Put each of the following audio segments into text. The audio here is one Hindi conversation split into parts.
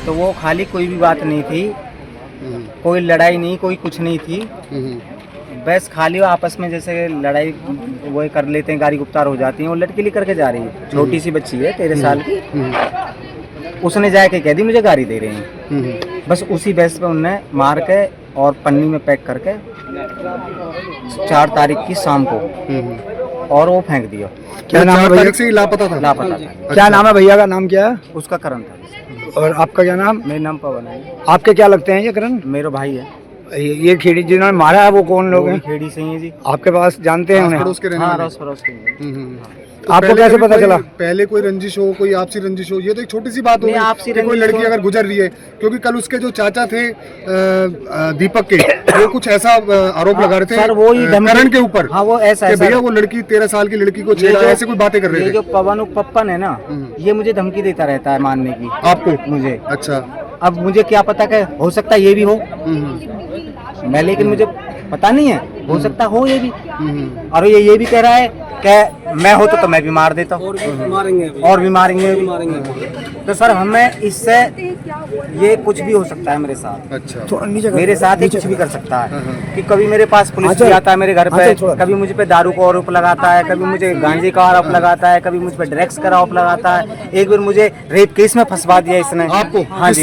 तो वो खाली कोई भी बात नहीं थी, कोई लड़ाई नहीं, कोई कुछ नहीं थी। बस खाली वो आपस में जैसे लड़ाई वो कर लेते हैं, गाड़ी गुप्तार हो जाती है। वो लड़की लेकर के जा रही है, छोटी सी बच्ची है 13 साल की। उसने जाके कह दी मुझे गाड़ी दे रहे हैं। बस उसी बहस पे उनने मार के और पन्नी में पैक करके 4 तारीख की शाम को और वो फेंक दिया। क्या नाम है भैया? से लापता था। लापता था। क्या नाम है भैया का? नाम क्या है? उसका करण था। और आपका क्या नाम? मेरा नाम पवन है। आपके क्या लगते हैं ये करण? मेरा भाई है। ये खेड़ी जिन्होंने मारा है वो कौन लोग हैं? खेड़ी से ही है जी। आपके पास जानते हैं उन्हें? हाँ, अड़ोस पड़ोस के हैं। तो आपको कैसे पता चला? पहले कोई रंजिश हो, कोई आपसी रंजिश हो, ये तो एक छोटी सी बात हो आपसी कि कोई लड़की अगर गुजर रही है, क्योंकि कल उसके जो चाचा थे दीपक के, वो कुछ ऐसा आरोप लगा रहे थे सर, वो ही करण के ऊपर। हाँ, वो ऐसा है भैया वो लड़की 13 साल की लड़की को छेड़ा, ऐसे कोई बातें कर रहे थे। जो पवन पप्पन है ना, ये मुझे धमकी देता रहता है मारने की। आपको? मुझे। अच्छा। अब मुझे क्या पता कि हो सकता है ये भी हो, मैं लेकिन मुझे पता नहीं है, हो सकता हो ये भी। और ये भी कह रहा है कि मैं होता तो मैं भी मार देता और भी मारेंगे तो सर हमें इससे ये कुछ भी हो सकता है मेरे साथ। अच्छा। तो मेरे साथ ही कुछ भी कर सकता है कि कभी मेरे पास पुलिस भी आता है मेरे घर पे, कभी मुझ पे दारू का आरोप लगाता है, कभी मुझे गांजे का आरोप लगाता है, कभी मुझ पे ड्रग्स का आरोप लगाता है। एक बार मुझे रेप केस में फंसवा दिया इसने। आपको? हाँ जी।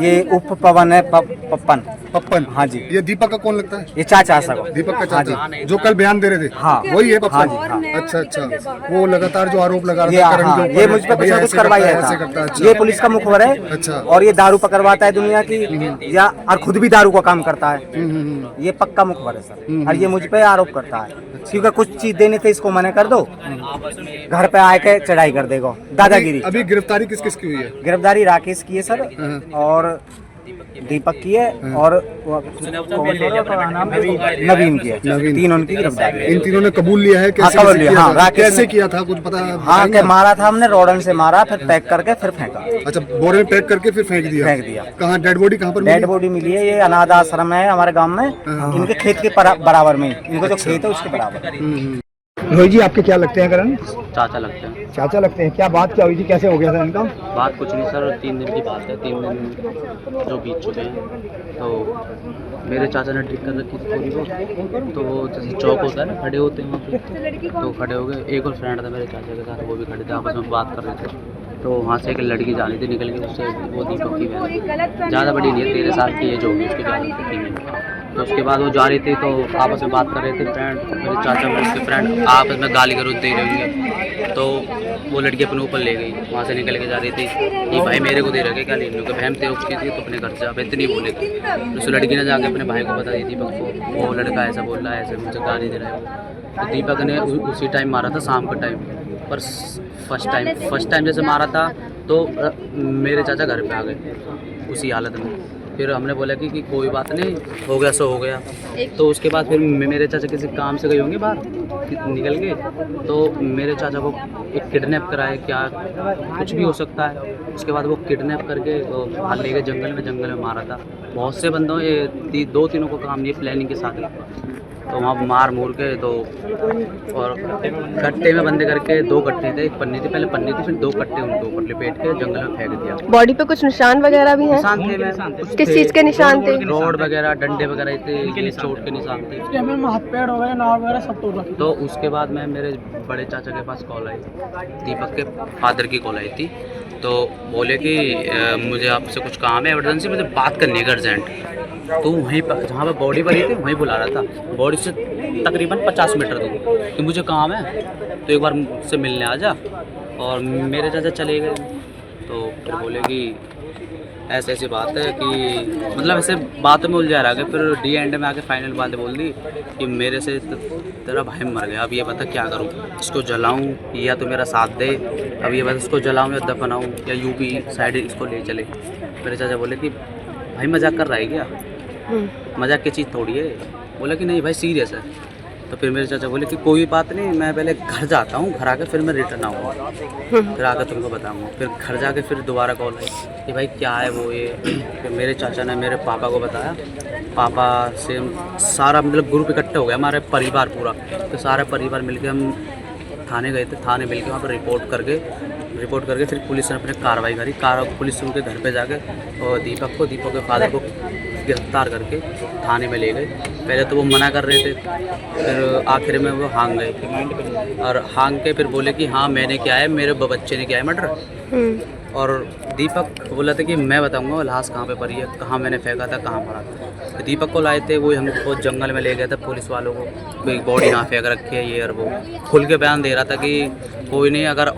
ये उप पवन है, पप्पन। हाँ जी। ये दीपक का कौन लगता है? ये चाचा सको। दीपक का चाचा जो कल बयान दे रहे थे? हाँ, वही है पप्पन? हाँ जी, हाँ। अच्छा अच्छा। वो लगातार जो आरोप लगा रहा था करण के ऊपर, ये मुझ पे कुछ ना कुछ करवाई है। अच्छा। ये पुलिस का मुखबर है। अच्छा। और ये दारू पकड़वाता है दुनिया की, या और खुद भी दारू का काम करता है। ये पक्का मुखबर है सर। और ये मुझ पे आरोप करता है क्योंकि कुछ चीज देने थे इसको मना कर दो, घर पे आके चढ़ाई कर देगा, दादागिरी। अभी गिरफ्तारी किस किस की हुई है? गिरफ्तारी राकेश की है सर, और दीपक की है, और नवीन की है। तीन उनकी गिरफ्तारी है। इन तीनों ने कबूल लिया है? हाँ, कबूल लिया। हाँ, राकेश कैसे किया था कुछ पता? हाँ, के मारा था हमने, रोडन से मारा, फिर पैक करके फिर फेंका। अच्छा, बोरे में पैक करके फिर फेंक दिया। कहाँ डेड बॉडी कहाँ पर? डेड बॉडी मिली है, ये अनाथ आश्रम है हमारे गांव में, इनके खेत के बराबर में, इनको जो खेत है उसके बराबर। रोहित जी, आपके क्या लगते हैं करण? चाचा लगते हैं। चाचा लगते हैं। क्या बात क्या हुई थी, कैसे हो गया था इनका? बात कुछ नहीं सर, 3 दिन की बात है। 3 दिन जो बीत चुके हैं, तो मेरे चाचा ने ड्रिंक कर रखी थी थोड़ी बहुत, तो वो जैसे चौक होता है ना, खड़े होते हैं वहाँ पे, तो खड़े हो गए। एक और फ्रेंड था मेरे चाचा के साथ, वो भी खड़े थे, आपस में बात कर रहे थे। तो वहाँ से एक लड़की जा रही थी निकल के, उससे वो दीपक की बहन, ज़्यादा बड़ी नहीं है, 13 साल की एज होगी उसकी, ज़्यादा फीमेल। तो उसके बाद वो जा रही थी, तो आपस में बात कर रहे थे फ्रेंड, मेरे चाचा और उसके फ्रेंड आपस में गाली गलौज दे रहे होंगे। तो वो लड़की अपने ऊपर ले गई, वहाँ से निकल के जा रही थी कि भाई मेरे को दे रखे क्या लेने को, बहन थे उसकी थी, तो अपने घर से आप इतनी बोले थे। उस लड़की ने जाके अपने भाई को बता दी दीपक को, वो लड़का ऐसा बोल रहा है, ऐसे मुझे गाली दे रहा है। तो दीपक ने उसी टाइम मारा था, शाम का टाइम, पर फर्स्ट टाइम जैसे मारा था तो मेरे चाचा घर पे आ गए उसी हालत में। फिर हमने बोला कि कोई बात नहीं, हो गया सो हो गया। तो उसके बाद फिर मेरे चाचा किसी काम से गए होंगे बाहर निकल के, तो मेरे चाचा को एक किडनैप कराया, क्या कुछ भी हो सकता है। उसके बाद वो किडनैप करके तो बाहर ले गए जंगल में मारा था। बहुत से बंदों, ये 2-3 को काम ये प्लानिंग के साथ, तो वहाँ मार मूर के, तो और कट्टे में बंदे करके 2 कट्टे थे, एक पन्नी थी, पहले पन्नी थी, फिर 2 कट्टे उनके ऊपर लपेट के जंगल में फेंक दिया। बॉडी पे कुछ निशान वगैरह भी हैं? निशान थे मैम, किस चीज के निशान थे? रोड वगैरह, डंडे वगैरह थे, चोट के निशान थे, हाथ पैर वगैरह, नाव वगैरह सब तोड़ रखे। तो उसके बाद मैं मेरे बड़े चाचा के पास कॉल आई, दीपक के फादर की कॉल आई थी। तो बोले कि मुझे आपसे कुछ काम है, एमरजेंसी, मुझे बात करनी है अर्जेंट। तो वहीं पर जहाँ पर बॉडी पड़ी थी वहीं बुला रहा था, बॉडी से तकरीबन 50 मीटर दूर, कि मुझे काम है तो एक बार मुझसे मिलने आ जा। और मेरे चाचा चले गए। तो फिर बोले कि ऐसी बात है कि मतलब ऐसे बातों में उलझा रहा, फिर डी एंड में आके फाइनल बातें बोल दी कि मेरे से तेरा भाई मर गया, अब ये बता क्या करूँ, इसको जलाऊँ या तो मेरा साथ दे, अब ये बता इसको जलाऊँ या दफनाऊँ या यूपी साइड इसको ले चले। मेरे चाचा बोले कि भाई मजाक कर रहा है क्या, मजाक की चीज़ थोड़ी है। बोला कि नहीं भाई सीरियस है। तो फिर मेरे चाचा बोले कि कोई बात नहीं, मैं पहले घर जाता हूँ, घर आके फिर मैं रिटर्न आऊँगा, फिर आकर तुमको बताऊँगा। फिर घर जाके फिर दोबारा कॉल आई कि भाई क्या है वो ये। फिर मेरे चाचा ने मेरे पापा को बताया, पापा से सारा मतलब ग्रुप इकट्ठा हो गया, हमारे परिवार पूरा, तो सारा परिवार मिलके हम थाने गए थे, थाने मिल के वहाँ पर रिपोर्ट करके फिर पुलिस ने अपने कार्रवाई करी। पुलिस उनके घर पे जाके और दीपक के फादर को गिरफ्तार करके थाने में ले गए। पहले तो वो मना कर रहे थे, फिर आखिर में वो हाँग गए और हाँग के फिर बोले कि हाँ मैंने किया है, मेरे बच्चे ने किया है मर्डर। और दीपक बोला था कि मैं बताऊंगा वो लाश कहाँ पे पड़ी है, कहाँ मैंने फेंका था, कहाँ पड़ा था। तो दीपक को लाए थे, वो हमको जंगल में ले गए थे पुलिस वालों को, कोई बॉडी यहाँ फेंक रखी है ये और वो। खुल के बयान दे रहा था कि कोई नहीं, अगर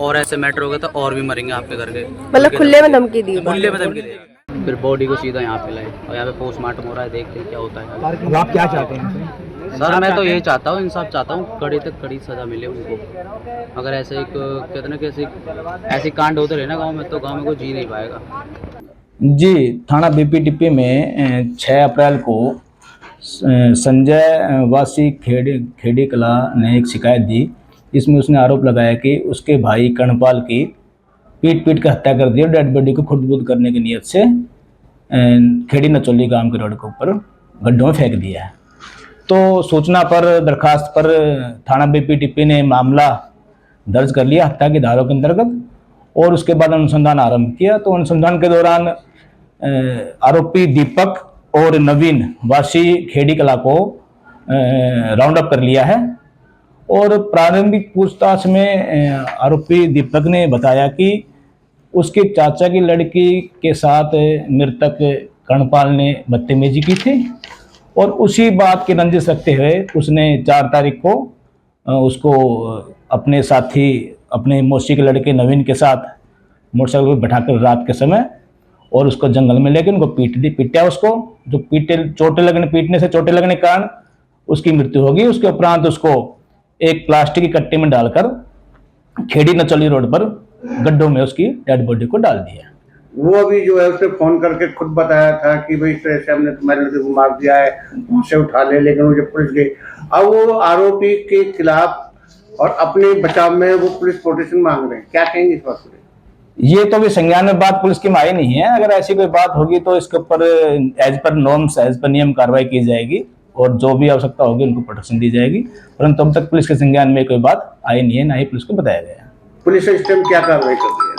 और ऐसे मैटर हो गया तो और भी मरेंगे आपके घर के। मतलब खुले में धमकी दी? खुले में धमकी दी। फिर बॉडी को सीधा यहाँ पे लाए और यहाँ पे पोस्टमार्टम हो रहा है, देखते हैं क्या होता है। अब आप क्या चाहते हैं? सर मैं तो यही चाहता हूँ, इंसाफ चाहता हूँ, कड़ी तक कड़ी सज़ा मिले उनको। अगर ऐसे एक कहते हैं ना कि ऐसे कांड होते रहे ना गांव में, तो गांव में कोई जी नहीं पाएगा। जी, थाना बीपीटीपी में 6 अप्रैल को संजय वासी खेड़ी कला ने एक शिकायत दी। इसमें उसने आरोप लगाया कि उसके भाई कर्णपाल की पीट कर हत्या कर दी और डेड बॉडी को खुर्द-बुर्द करने की नीयत से खेड़ी नचौली गांव के रोड के ऊपर गड्ढों में फेंक दिया है। तो सूचना पर, दरखास्त पर थाना बीपीटीपी ने मामला दर्ज कर लिया हत्या की धाराओं के अंतर्गत और उसके बाद अनुसंधान आरंभ किया। तो अनुसंधान के दौरान आरोपी दीपक और नवीन वासी खेड़ी कला को राउंड अप कर लिया है और प्रारंभिक पूछताछ में आरोपी दीपक ने बताया कि उसके चाचा की लड़की के साथ मृतक कर्णपाल ने बदतमीजी की थी और उसी बात की रंजिश रखते हुए उसने 4 तारीख को उसको अपने साथी, अपने मौसी के लड़के नवीन के साथ मोटरसाइकिल पर बैठाकर रात के समय और उसको जंगल में लेकर उनको पीटा उसको, जो पीटने से चोटें लगने के कारण उसकी मृत्यु होगी। उसके उपरांत उसको एक प्लास्टिक की कट्टे में डालकर खेड़ी नचौली रोड पर गड्ढों में उसकी डेड बॉडी को डाल दिया। वो अभी जो है उसे फोन करके खुद बताया था कि भाई इस तरह से हमने तुम्हारे लड़के को मार दिया है, उसे उठा ले, लेकिन वो जब पुलिस गई, अब वो आरोपी के खिलाफ और अपने बचाव में वो पुलिस प्रोटेक्शन मांग रहे हैं। क्या कहेंगे इस बात पर? ये तो भी संज्ञान में बात पुलिस की में आई नहीं है। अगर ऐसी कोई बात होगी तो इसके ऊपर as per norms, as per नियम कार्रवाई की जाएगी और जो भी आवश्यकता होगी उनको प्रोटेक्शन दी जाएगी। परंतु अब तक पुलिस के संज्ञान में कोई बात आई नहीं है, ना ही पुलिस को बताया गया है। पुलिस इस टाइम क्या कार्रवाई कर रही है?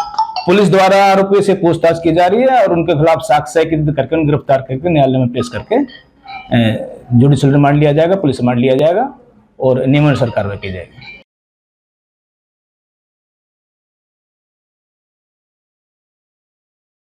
पुलिस द्वारा आरोपी से पूछताछ की जा रही है और उनके खिलाफ साक्ष्य एकत्रित करके उन्हें गिरफ्तार करके न्यायालय में पेश करके जुडिशियल रिमांड लिया जाएगा, पुलिस रिमांड लिया जाएगा और नियमानुसार कार्रवाई की जाएगी।